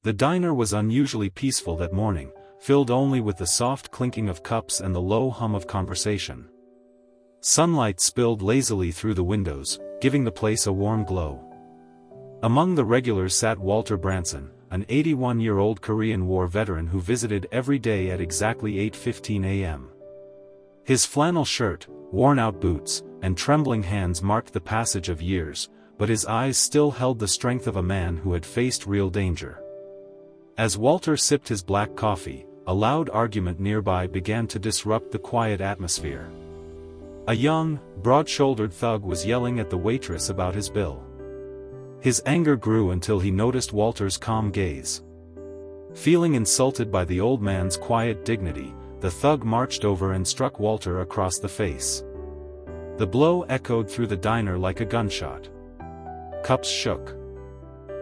The diner was unusually peaceful that morning, filled only with the soft clinking of cups and the low hum of conversation. Sunlight spilled lazily through the windows, giving the place a warm glow. Among the regulars sat Walter Branson, an 81-year-old Korean War veteran who visited every day at exactly 8:15 a.m. His flannel shirt, worn-out boots, and trembling hands marked the passage of years, but his eyes still held the strength of a man who had faced real danger. As Walter sipped his black coffee, a loud argument nearby began to disrupt the quiet atmosphere. A young, broad-shouldered thug was yelling at the waitress about his bill. His anger grew until he noticed Walter's calm gaze. Feeling insulted by the old man's quiet dignity, the thug marched over and struck Walter across the face. The blow echoed through the diner like a gunshot. Cups shook.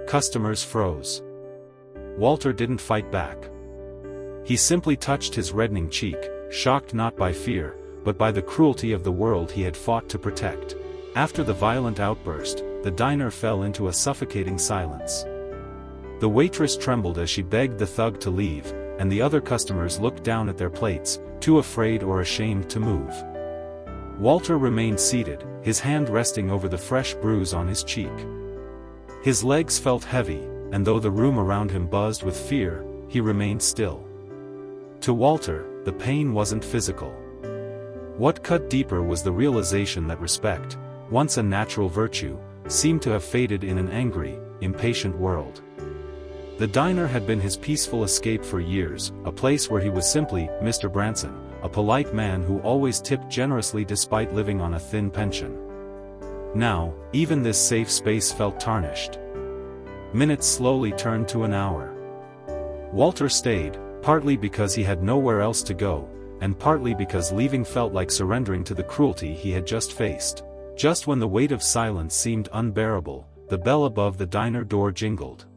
Customers froze. Walter didn't fight back. He simply touched his reddening cheek, shocked not by fear, but by the cruelty of the world he had fought to protect. After the violent outburst, the diner fell into a suffocating silence. The waitress trembled as she begged the thug to leave, and the other customers looked down at their plates, too afraid or ashamed to move. Walter remained seated, his hand resting over the fresh bruise on his cheek. His legs felt heavy, and though the room around him buzzed with fear, he remained still. To Walter, the pain wasn't physical. What cut deeper was the realization that respect, once a natural virtue, seemed to have faded in an angry, impatient world. The diner had been his peaceful escape for years, a place where he was simply Mr. Branson, a polite man who always tipped generously despite living on a thin pension. Now, even this safe space felt tarnished. Minutes slowly turned to an hour. Walter stayed, partly because he had nowhere else to go, and partly because leaving felt like surrendering to the cruelty he had just faced. Just when the weight of silence seemed unbearable, the bell above the diner door jingled.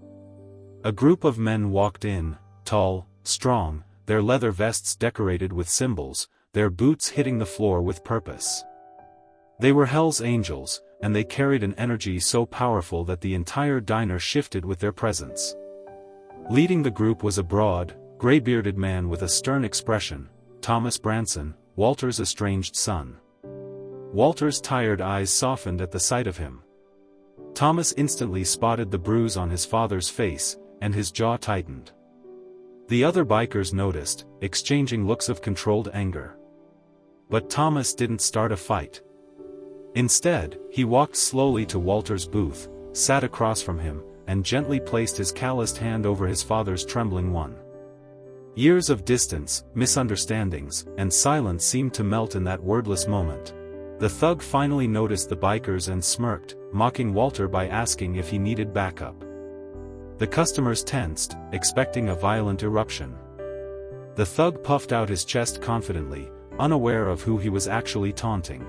A group of men walked in, tall, strong, their leather vests decorated with symbols, their boots hitting the floor with purpose. They were Hell's Angels, and they carried an energy so powerful that the entire diner shifted with their presence. Leading the group was a broad, gray-bearded man with a stern expression, Thomas Branson, Walter's estranged son. Walter's tired eyes softened at the sight of him. Thomas instantly spotted the bruise on his father's face, and his jaw tightened. The other bikers noticed, exchanging looks of controlled anger. But Thomas didn't start a fight. Instead, he walked slowly to Walter's booth, sat across from him, and gently placed his calloused hand over his father's trembling one. Years of distance, misunderstandings, and silence seemed to melt in that wordless moment. The thug finally noticed the bikers and smirked, mocking Walter by asking if he needed backup. The customers tensed, expecting a violent eruption. The thug puffed out his chest confidently, unaware of who he was actually taunting.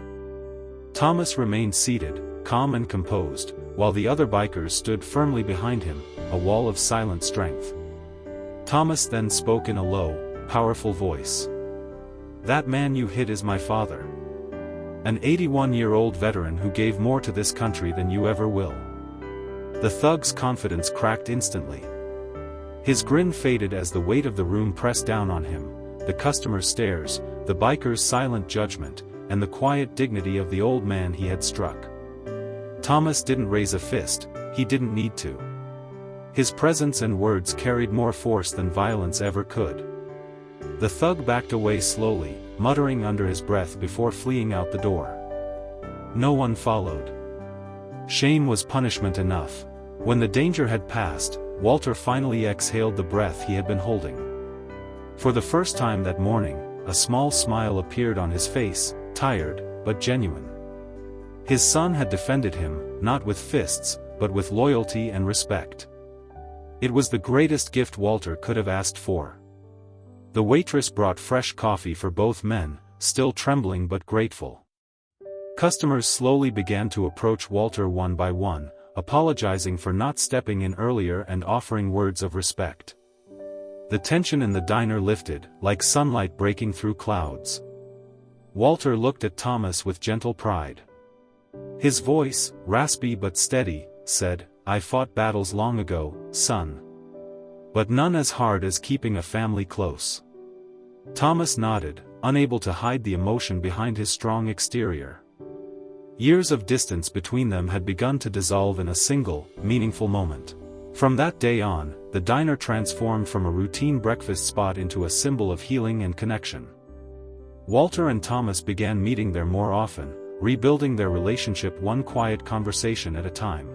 Thomas remained seated, calm and composed, while the other bikers stood firmly behind him, a wall of silent strength. Thomas then spoke in a low, powerful voice. "That man you hit is my father. An 81-year-old veteran who gave more to this country than you ever will." The thug's confidence cracked instantly. His grin faded as the weight of the room pressed down on him, the customers' stares, the biker's silent judgment, and the quiet dignity of the old man he had struck. Thomas didn't raise a fist, he didn't need to. His presence and words carried more force than violence ever could. The thug backed away slowly, muttering under his breath before fleeing out the door. No one followed. Shame was punishment enough. When the danger had passed, Walter finally exhaled the breath he had been holding. For the first time that morning, a small smile appeared on his face, tired, but genuine. His son had defended him, not with fists, but with loyalty and respect. It was the greatest gift Walter could have asked for. The waitress brought fresh coffee for both men, still trembling but grateful. Customers slowly began to approach Walter one by one, apologizing for not stepping in earlier and offering words of respect. The tension in the diner lifted, like sunlight breaking through clouds. Walter looked at Thomas with gentle pride. His voice, raspy but steady, said, "I fought battles long ago, son. But none as hard as keeping a family close. Thomas nodded, unable to hide the emotion behind his strong exterior. Years of distance between them had begun to dissolve in a single, meaningful moment. From that day on, the diner transformed from a routine breakfast spot into a symbol of healing and connection. Walter and Thomas began meeting there more often, rebuilding their relationship one quiet conversation at a time.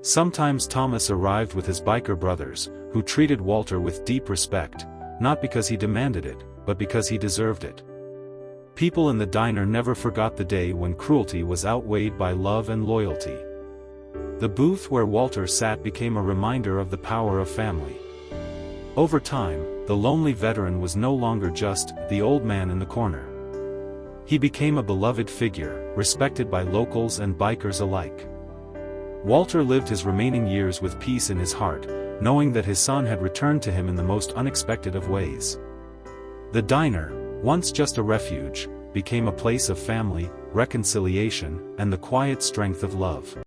Sometimes Thomas arrived with his biker brothers, who treated Walter with deep respect, not because he demanded it, but because he deserved it. People in the diner never forgot the day when cruelty was outweighed by love and loyalty. The booth where Walter sat became a reminder of the power of family. Over time, the lonely veteran was no longer just the old man in the corner. He became a beloved figure, respected by locals and bikers alike. Walter lived his remaining years with peace in his heart, knowing that his son had returned to him in the most unexpected of ways. The diner, once just a refuge, became a place of family, reconciliation, and the quiet strength of love.